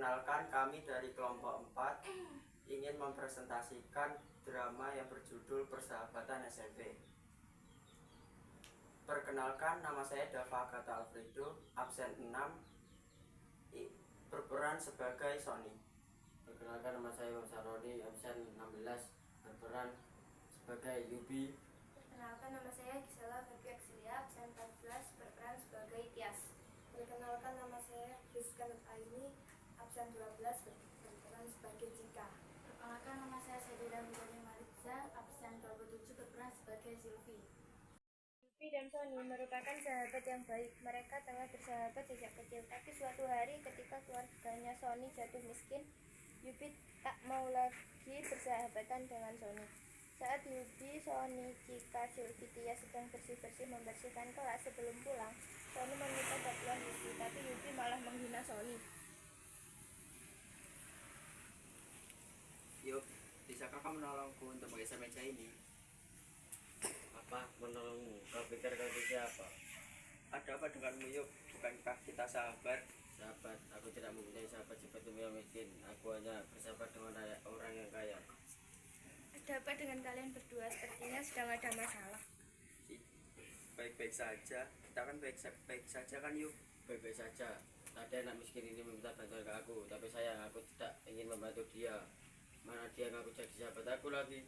Perkenalkan, kami dari kelompok 4 ingin mempresentasikan drama yang berjudul Persahabatan SMP. Perkenalkan, nama saya Dava Agatha Alfredo, absen 6, berperan sebagai Sony. Perkenalkan, nama saya Bang Saroni, absen 16, berperan sebagai Yubi. Perkenalkan, nama saya Gisela Febi Axilia, absen 14, berperan sebagai Tias. Perkenalkan, nama saya Rizka Nur Aini, absen 12, berperan sebagai Cika. Perkenalkan, nama saya Sadira Mujani Mariza, absen 27, berperan sebagai Silvi. Yubi dan Sony merupakan sahabat yang baik. Mereka telah bersahabat sejak kecil. Tapi suatu hari ketika keluarganya Sony jatuh miskin, Yubi tak mau lagi bersahabatan dengan Sony. Saat Yubi, Sony, Cika, Silvi, Tias sedang bersih-bersih membersihkan kelas sebelum pulang, Sony meminta bantuan Yubi, tapi Yubi malah menghina Sony. Yuk, bisakah kamu menolongku untuk menggeser meja ini? Apa menolongmu? Kau pikir kau itu siapa? Ada apa denganmu, Yuk? Bukankah kita sahabat? Sahabat, aku tidak mempunyai sahabat sepertimu yang miskin. Aku hanya bersahabat dengan orang yang kaya. Ada apa dengan kalian berdua? Sepertinya sedang ada masalah. Baik-baik saja. Kita kan baik-baik saja kan, Yuk? Baik-baik saja. Tadi anak miskin ini meminta bantuan ke aku, tapi sayang aku tidak ingin membantu dia. Mana dia ngaku jadi sahabat aku lagi.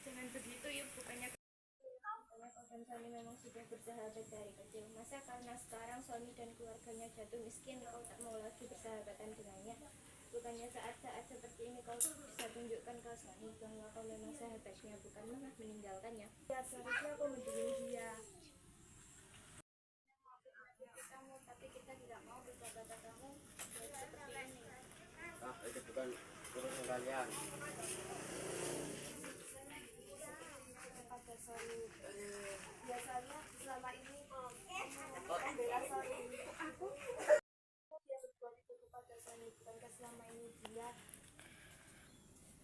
Jangan begitu, Yuk. Bukannya kau dan Sony memang sudah bersahabat dari kecil. Masa karena sekarang Sony dan keluarganya jatuh miskin, kau tak mau lagi bersahabatan dengannya? Bukannya saat-saat seperti ini kau bisa tunjukkan ke Sony bahwa kau memang sahabatnya, bukan malah meninggalkannya. Ya, seharusnya aku mendukung dia. Kamu, tapi kita tidak mau bersahabat kamu seperti ini. Itu bukan urusan kalian. Kepada Sony, biasanya selama ini membela Sony. Aku dia berbuat itu kepada Sony, bukankah selama ini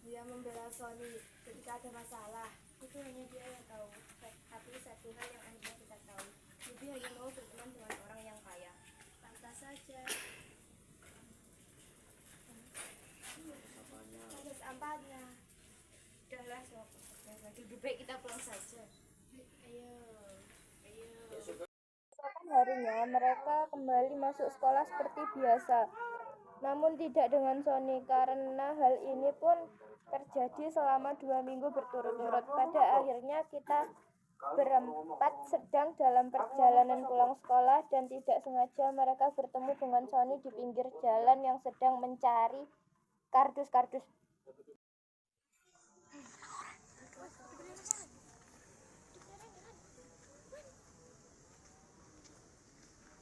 dia membela Sony ketika ada masalah? Itu hanya dia yang tahu. Tapi satu hal yang akhirnya kita tahu, Yubi hanya mau berteman dengan orang yang kaya. Pantas saja. Ada sampahnya. Udahlah, sob. Lebih baik kita pulang saja. Ayo. Keesokan harinya, mereka kembali masuk sekolah seperti biasa. Namun tidak dengan Sony, karena hal ini pun terjadi selama 2 minggu berturut-turut. Pada akhirnya kita berempat sedang dalam perjalanan pulang sekolah dan tidak sengaja mereka bertemu dengan Sony di pinggir jalan yang sedang mencari kardus-kardus.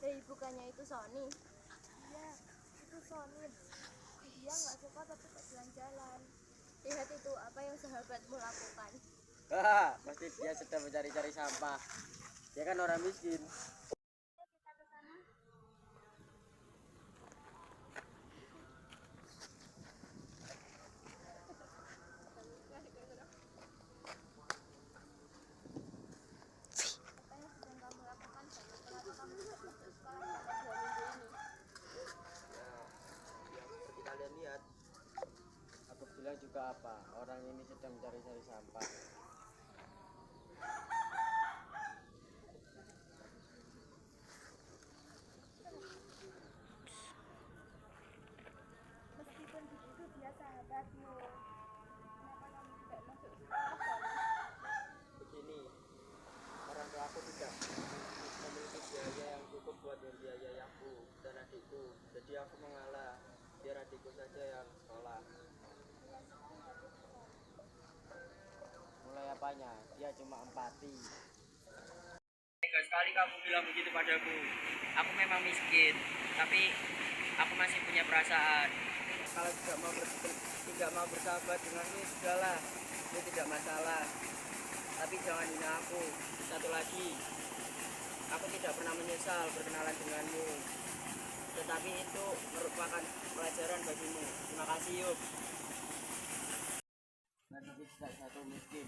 Hei, bukannya itu Sony? Iya, itu Sony. Dia nggak suka tapi kok jalan-jalan. Lihat itu, apa yang sahabatmu lakukan? Pasti dia sedang mencari-cari sampah. Dia kan orang miskin. Kita ke sana. Apa yang sedang kamu lakukan, Sony? Kenapa kamu tidak masuk sekolah selama 2 minggu ini? Ya, seperti kalian lihat. Aku bilang juga apa? Orang ini sedang mencari-cari sampah. Meskipun begitu dia sahabatmu. Kenapa kamu tidak masuk sekolah, Sony? Begini, orang tua aku tidak memiliki biaya yang cukup buat membiayai aku dan adikku. Jadi aku mengalah, biar adikku saja yang sekolah. Mulai apanya? Dia cuma empati. Tega sekali kamu bilang begitu padaku. Aku memang miskin, tapi aku masih punya perasaan. Kalau tidak mau bersahabat denganmu, sudahlah, itu tidak masalah. Tapi jangan hina aku. Satu lagi, aku tidak pernah menyesal berkenalan denganmu. Tetapi itu merupakan pelajaran bagimu. Terima kasih, Yuk. Nanti tidak satu miskin.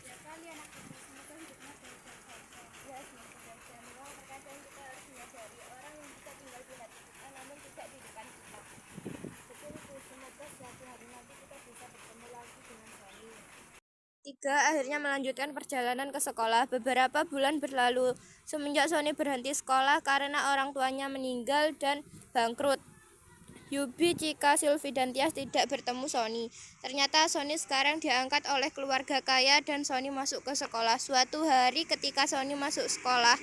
Ya kali anak kecil, semoga hidupnya baik-baik saja. Ya, semoga saja. Memang terkadang kita harus menyadari keluarga akhirnya melanjutkan perjalanan ke sekolah. Beberapa bulan berlalu semenjak Sony berhenti sekolah karena orang tuanya meninggal dan bangkrut. Yubi, Cika, Sylvie, dan Tias tidak bertemu Sony. Ternyata Sony sekarang diangkat oleh keluarga kaya dan Sony masuk ke sekolah. Suatu hari ketika Sony masuk sekolah,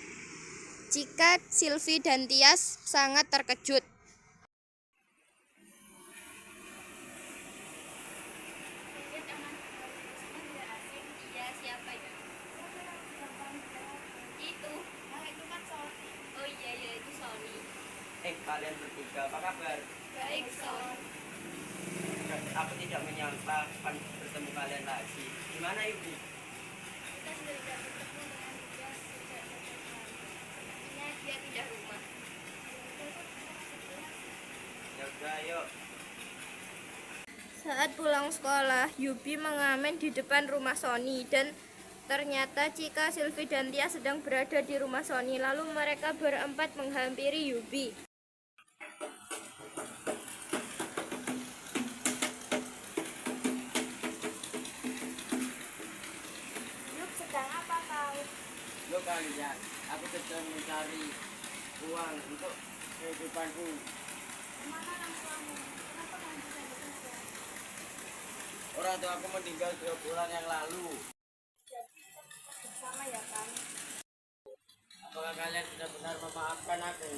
Cika, Sylvie, dan Tias sangat terkejut. Iya, siapa ya? Itu. Nah, itu kan Sony. Oh iya, itu Sony. Kalian bertiga apa kabar? Baik, Son. Aku tidak menyangka akan bertemu kalian lagi. Gimana Ibu? Kita sudah tidak bertemu dengan dia sejak SMA. Sepertinya dia tidak rumah. Ya udah, yuk. Saat pulang sekolah, Yubi mengamen di depan rumah Sony dan ternyata Cika, Sylvie, dan Tias sedang berada di rumah Sony. Lalu mereka berempat menghampiri Yubi. Yuk, sedang apa kau? Lo kalian, aku sedang mencari uang untuk kehidupanku. Kemana orang tuamu? Kenapa kamu bisa bekerja? Orang tua aku meninggal 2 bulan yang lalu. Jadi, kita bersama ya kan? Apakah kalian sudah benar memaafkan aku?